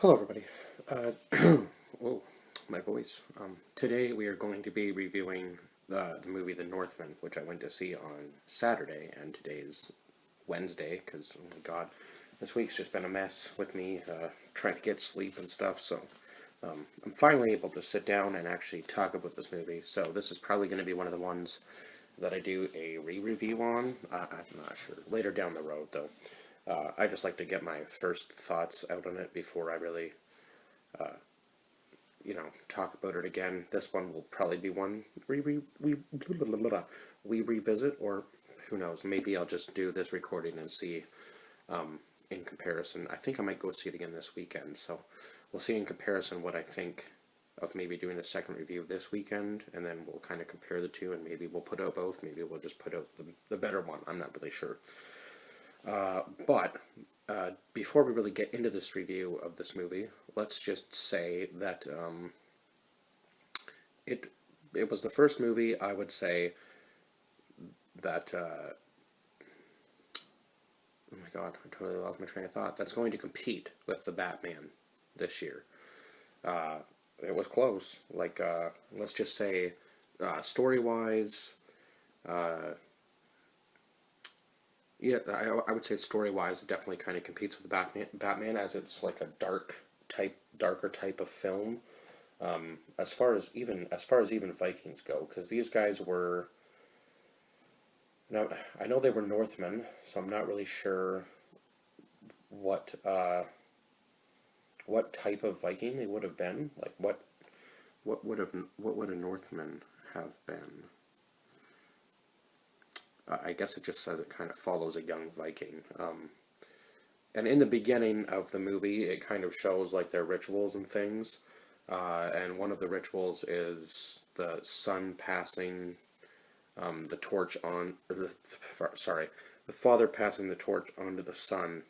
Hello, everybody. Whoa, my voice. Today we are going to be reviewing the movie The Northman, which I went to see on Saturday, and today's Wednesday, because, oh my god, this week's just been a mess with me trying to get sleep and stuff, so I'm finally able to sit down and actually talk about this movie, so this is probably going to be one of the ones that I do a re-review on. I'm not sure. Later down the road, though. I just like to get my first thoughts out on it before I really, talk about it again. This one will probably be one we revisit, or who knows, maybe I'll just do this recording and see in comparison. I think I might go see it again this weekend, so we'll see in comparison what I think of maybe doing the second review this weekend, and then we'll kind of compare the two, and maybe we'll put out both, maybe we'll just put out the better one. I'm not really sure. But before we really get into this review of this movie, let's just say that it was the first movie, I would say, that oh my god, I totally lost my train of thought, that's going to compete with the Batman this year. It was close. Like, let's just say, story-wise, yeah, I would say story-wise, it definitely kind of competes with Batman, as it's like a darker type of film. As far as even Vikings go, because these guys were. Now, I know they were Northmen, so I'm not really sure what type of Viking they would have been. Like what would a Northman have been? I guess it just says it kind of follows a young Viking. And in the beginning of the movie, it kind of shows like their rituals and things. And one of the rituals is the son passing the torch on. The father passing the torch onto the son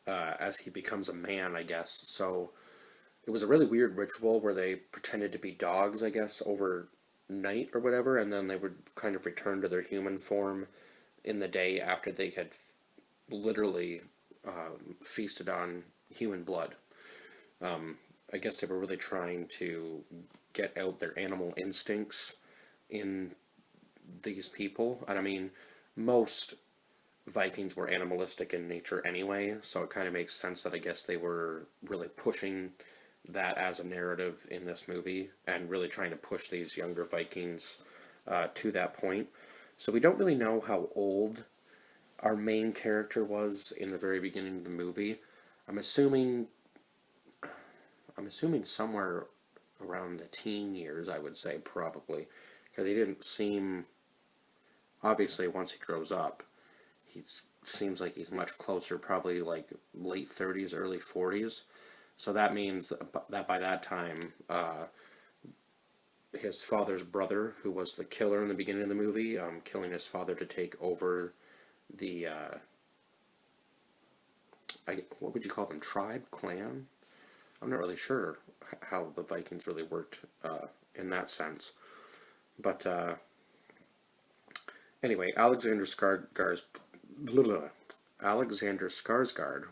as he becomes a man, I guess. So it was a really weird ritual where they pretended to be dogs, I guess, overnight or whatever, and then they would kind of return to their human form in the day after they had literally feasted on human blood. I guess they were really trying to get out their animal instincts in these people. And I mean, most Vikings were animalistic in nature anyway, so it kind of makes sense that I guess they were really pushing that as a narrative in this movie and really trying to push these younger Vikings to that point. So we don't really know how old our main character was in the very beginning of the movie. I'm assuming somewhere around the teen years, I would say, probably, because he didn't seem, obviously once he grows up, he seems like he's much closer, probably like late 30s, early 40s. So that means that by that time, his father's brother, who was the killer in the beginning of the movie, killing his father to take over the, what would you call them, tribe, clan? I'm not really sure how the Vikings really worked in that sense. But anyway, Alexander Skarsgård,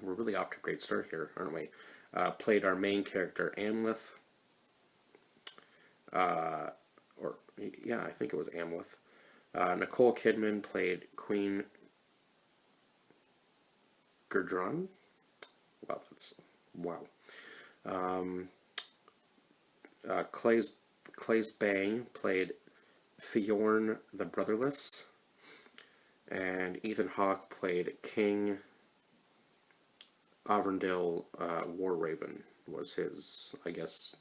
we're really off to a great start here, aren't we? Played our main character, Amleth. I think it was Amleth. Nicole Kidman played Queen Gudrun. Wow. Claes Bang played Fjorn the Brotherless, and Ethan Hawke played King Arvindil Warraven was his, I guess.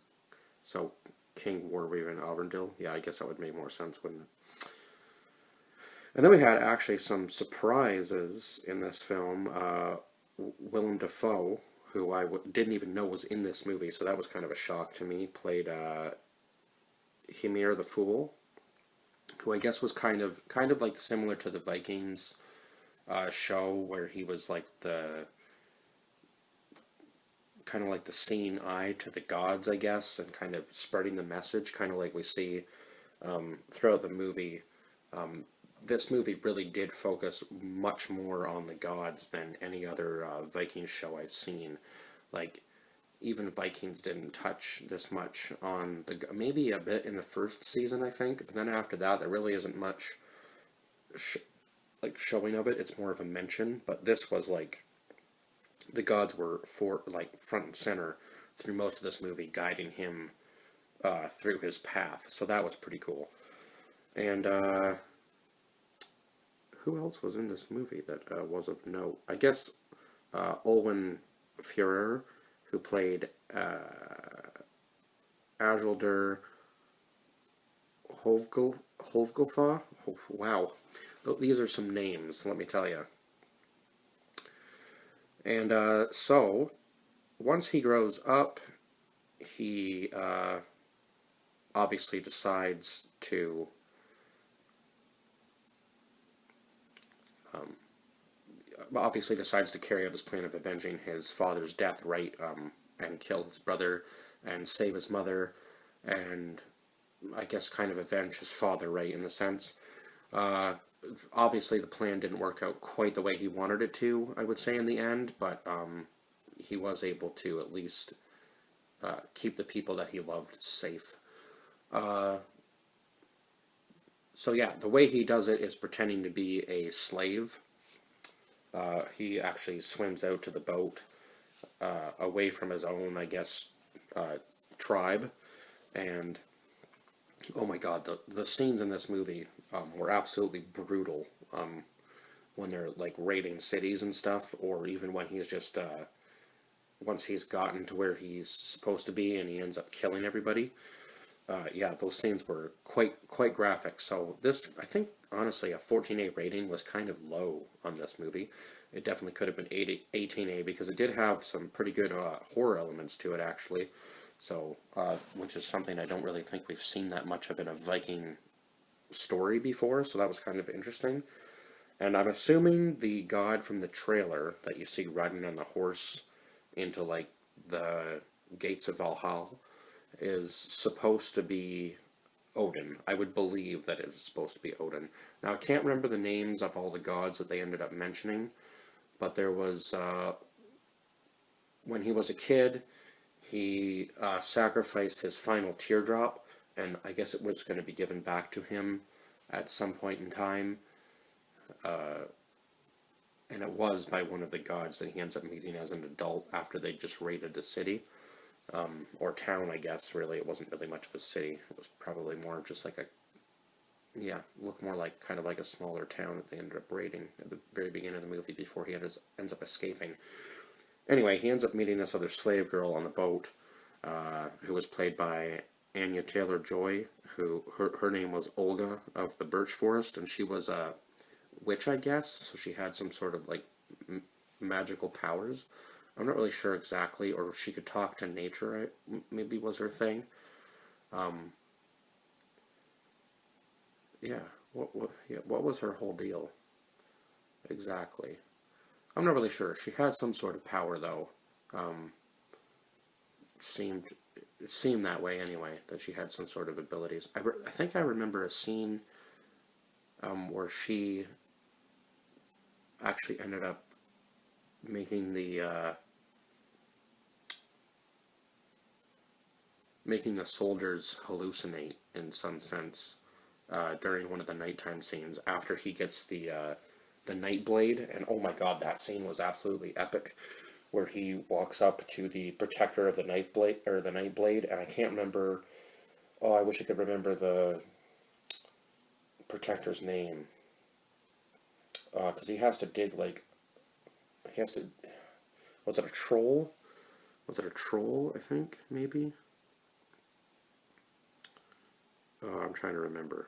So King Warraven Arvindil, yeah, I guess that would make more sense, wouldn't it? And then we had actually some surprises in this film. Willem Dafoe, who I didn't even know was in this movie, so that was kind of a shock to me, played Hymir the Fool, who I guess was kind of like similar to the Vikings show, where he was like the seeing eye to the gods, I guess, and kind of spreading the message, kind of like we see throughout the movie. This movie really did focus much more on the gods than any other Viking show I've seen. Like, even Vikings didn't touch this much on maybe a bit in the first season, I think, but then after that, there really isn't much showing of it. It's more of a mention, but this was like the gods were front and center through most of this movie, guiding him through his path. So that was pretty cool. And who else was in this movie that was of note? I guess Olwen Führer, who played Ajaldur Hovgolfa. Wow, these are some names, let me tell you. And so, once he grows up, he obviously decides to carry out his plan of avenging his father's death, right? And kill his brother and save his mother, and I guess kind of avenge his father, right, in a sense. Obviously, the plan didn't work out quite the way he wanted it to, I would say, in the end, but he was able to at least keep the people that he loved safe. So yeah, the way he does it is pretending to be a slave. He actually swims out to the boat, away from his own, I guess, tribe, and oh my god, the scenes in this movie were absolutely brutal. When they're like raiding cities and stuff, or even when he's just once he's gotten to where he's supposed to be and he ends up killing everybody. Yeah, those scenes were quite graphic. So this, I think, honestly, a 14A rating was kind of low on this movie. It definitely could have been 18A because it did have some pretty good horror elements to it, actually. So, which is something I don't really think we've seen that much of in a Viking story before, so that was kind of interesting. And I'm assuming the god from the trailer that you see riding on the horse into, like, the gates of Valhalla is supposed to be Odin. I would believe that it's supposed to be Odin. Now, I can't remember the names of all the gods that they ended up mentioning, but there was, when he was a kid, he sacrificed his final teardrop, and I guess it was going to be given back to him at some point in time. And it was by one of the gods that he ends up meeting as an adult after they just raided the city. Or town, I guess, really. It wasn't really much of a city. It was probably more just like looked more like, kind of like a smaller town that they ended up raiding at the very beginning of the movie before he ends up escaping. Anyway, he ends up meeting this other slave girl on the boat, who was played by Anya Taylor-Joy, who her name was Olga of the Birch Forest, and she was a witch, I guess, so she had some sort of, like, magical powers. I'm not really sure exactly, or she could talk to nature, maybe was her thing. Yeah, what was her whole deal? Exactly. I'm not really sure. She had some sort of power, though. It seemed that way anyway, that she had some sort of abilities. I think I remember a scene where she actually ended up making the soldiers hallucinate in some sense during one of the nighttime scenes after he gets the night blade, and oh my god, that scene was absolutely epic, where he walks up to the protector of the night blade, and I can't remember. Oh, I wish I could remember the protector's name, because he has to dig, like, was it a troll? Was it a troll, I think, maybe? Oh, I'm trying to remember.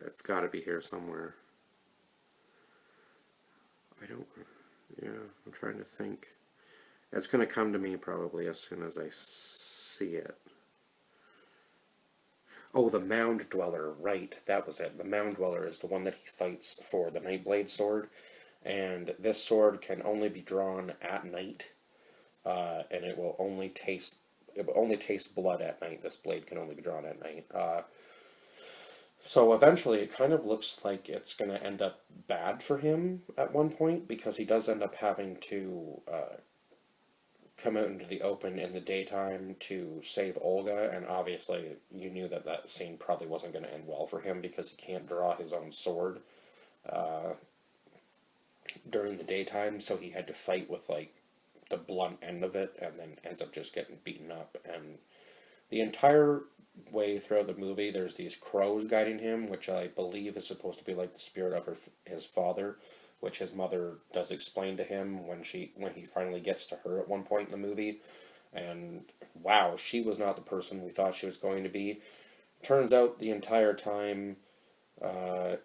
It's got to be here somewhere. I'm trying to think. It's going to come to me probably as soon as I see it. Oh, the Mound Dweller, right, that was it. The Mound Dweller is the one that he fights for the Nightblade sword, and this sword can only be drawn at night, and it will only taste blood at night. This blade can only be drawn at night. So eventually, it kind of looks like it's going to end up bad for him at one point because he does end up having to come out into the open in the daytime to save Olga, and obviously you knew that that scene probably wasn't going to end well for him because he can't draw his own sword uh, during the daytime, so he had to fight with like the blunt end of it, and then ends up just getting beaten up. And the entire way throughout the movie, there's these crows guiding him, which I believe is supposed to be like the spirit of his father, which his mother does explain to him when he finally gets to her at one point in the movie. And wow, she was not the person we thought she was going to be. Turns out the entire time, uh,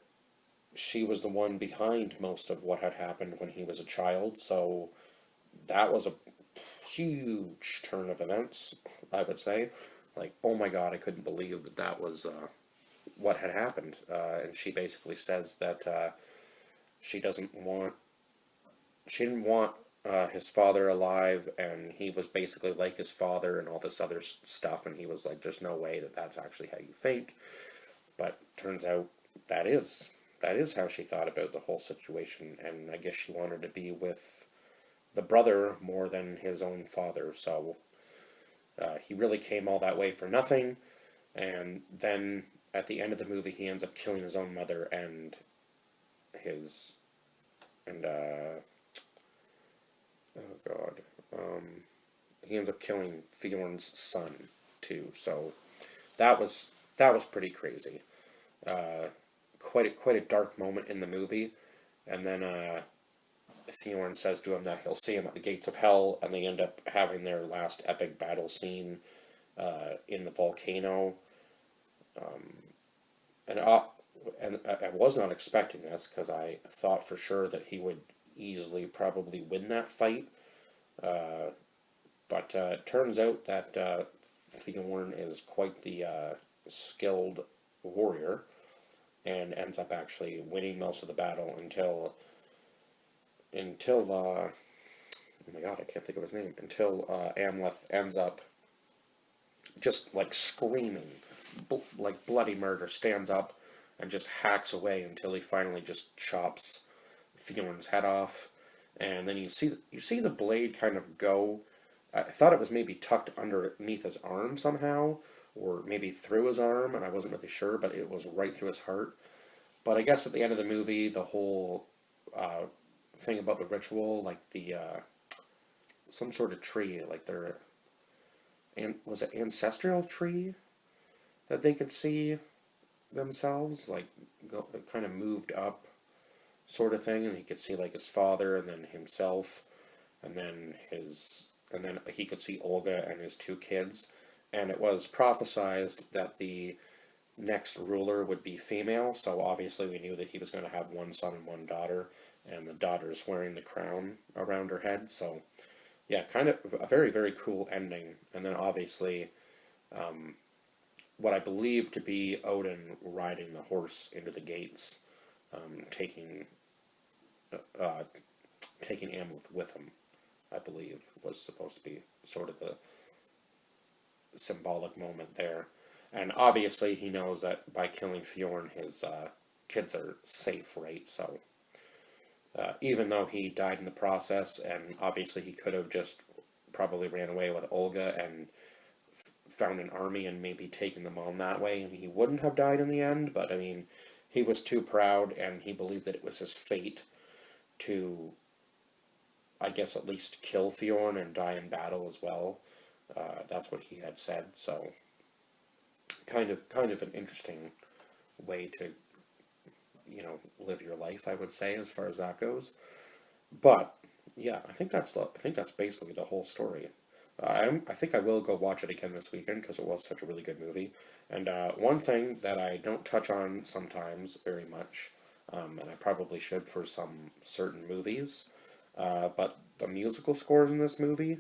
she was the one behind most of what had happened when he was a child. So that was a huge turn of events, I would say. Like, oh my god, I couldn't believe that that was what had happened. And she basically says that she doesn't want, she didn't want his father alive, and he was basically like his father and all this other stuff. And he was like, there's no way that that's actually how you think. But turns out that is that is how she thought about the whole situation. And I guess she wanted to be with the brother more than his own father. So he really came all that way for nothing. And then at the end of the movie, he ends up killing his own mother and his and oh god, he ends up killing Fjorn's son too. So that was pretty crazy. Uh, quite a dark moment in the movie. And then Fjorn says to him that he'll see him at the gates of hell, and they end up having their last epic battle scene in the volcano. Um, and I was not expecting this because I thought for sure that he would easily probably win that fight. Uh, but it turns out that Fjorn is quite the skilled warrior and ends up actually winning most of the battle until oh my god, I can't think of his name. Until Amleth ends up just like screaming, like bloody murder, stands up and just hacks away until he finally just chops Fjorn's head off. And then you see the blade kind of go. I thought it was maybe tucked underneath his arm somehow, or maybe through his arm, and I wasn't really sure, but it was right through his heart. But I guess at the end of the movie, the whole uh, thing about the ritual, like the some sort of tree, like their and was it ancestral tree that they could see themselves, like go, kind of moved up, sort of thing, and he could see like his father and then himself, and then he could see Olga and his two kids, and it was prophesized that the next ruler would be female. So obviously we knew that he was going to have one son and one daughter, and the daughter's wearing the crown around her head. So yeah, kind of a very cool ending. And then obviously, um, what I believe to be Odin riding the horse into the gates, taking uh, taking Amleth with him, I believe was supposed to be sort of the symbolic moment there. And obviously, he knows that by killing Fjorn, his kids are safe, right? So even though he died in the process, and obviously he could have just probably ran away with Olga and found an army and maybe taken them on that way, and he wouldn't have died in the end. But I mean, he was too proud, and he believed that it was his fate to, I guess, at least kill Fjorn and die in battle as well. That's what he had said. So kind of an interesting way to live your life, I would say, as far as that goes. But yeah, I think that's basically the whole story. I think I will go watch it again this weekend because it was such a really good movie. And one thing that I don't touch on sometimes very much, and I probably should for some certain movies, but the musical scores in this movie,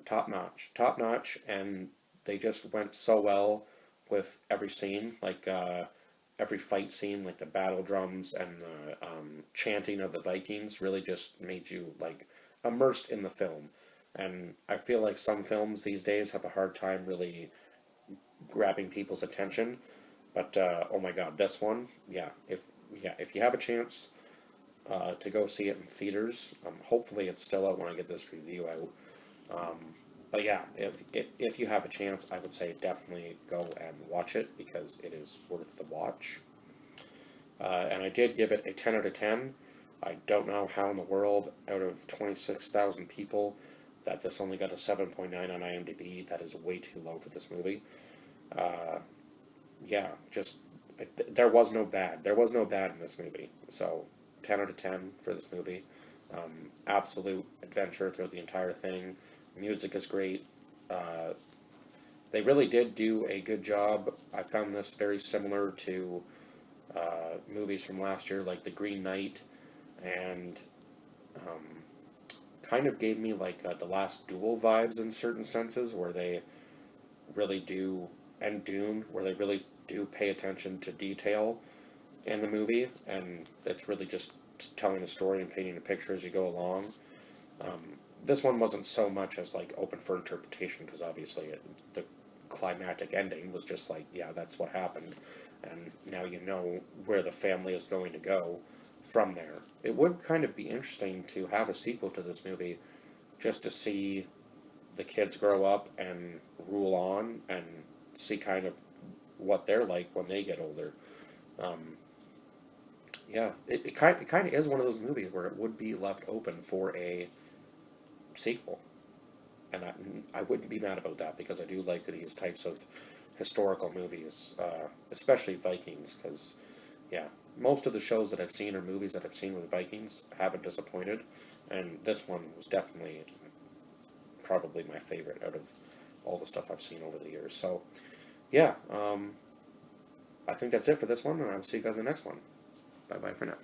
top notch, and they just went so well with every scene, like every fight scene, like the battle drums and the chanting of the Vikings, really just made you like immersed in the film. And I feel like some films these days have a hard time really grabbing people's attention. But oh my God, this one, if you have a chance to go see it in theaters, hopefully it's still out when I get this review out. But yeah, if you have a chance, I would say definitely go and watch it because it is worth the watch. And I did give it a 10 out of 10. I don't know how in the world, out of 26,000 people, that this only got a 7.9 on IMDb. That is way too low for this movie. Yeah, just there was no bad. There was no bad in this movie. So 10 out of 10 for this movie. Absolute adventure throughout the entire thing. Music is great. They really did do a good job. I found this very similar to movies from last year, like The Green Knight, and kind of gave me like The Last Duel vibes in certain senses, where they really do, and Dune, where they really do pay attention to detail in the movie, and it's really just telling a story and painting a picture as you go along. This one wasn't so much as like open for interpretation, because obviously the climactic ending was just like, yeah, that's what happened, and now you know where the family is going to go from there. It would kind of be interesting to have a sequel to this movie, just to see the kids grow up and rule on, and see kind of what they're like when they get older. Um, yeah, it kind of is one of those movies where it would be left open for a sequel. And I wouldn't be mad about that, because I do like these types of historical movies, especially Vikings, because, yeah, most of the shows that I've seen or movies that I've seen with Vikings haven't disappointed, and this one was definitely probably my favorite out of all the stuff I've seen over the years. So, yeah, I think that's it for this one, and I'll see you guys in the next one. Bye-bye for now.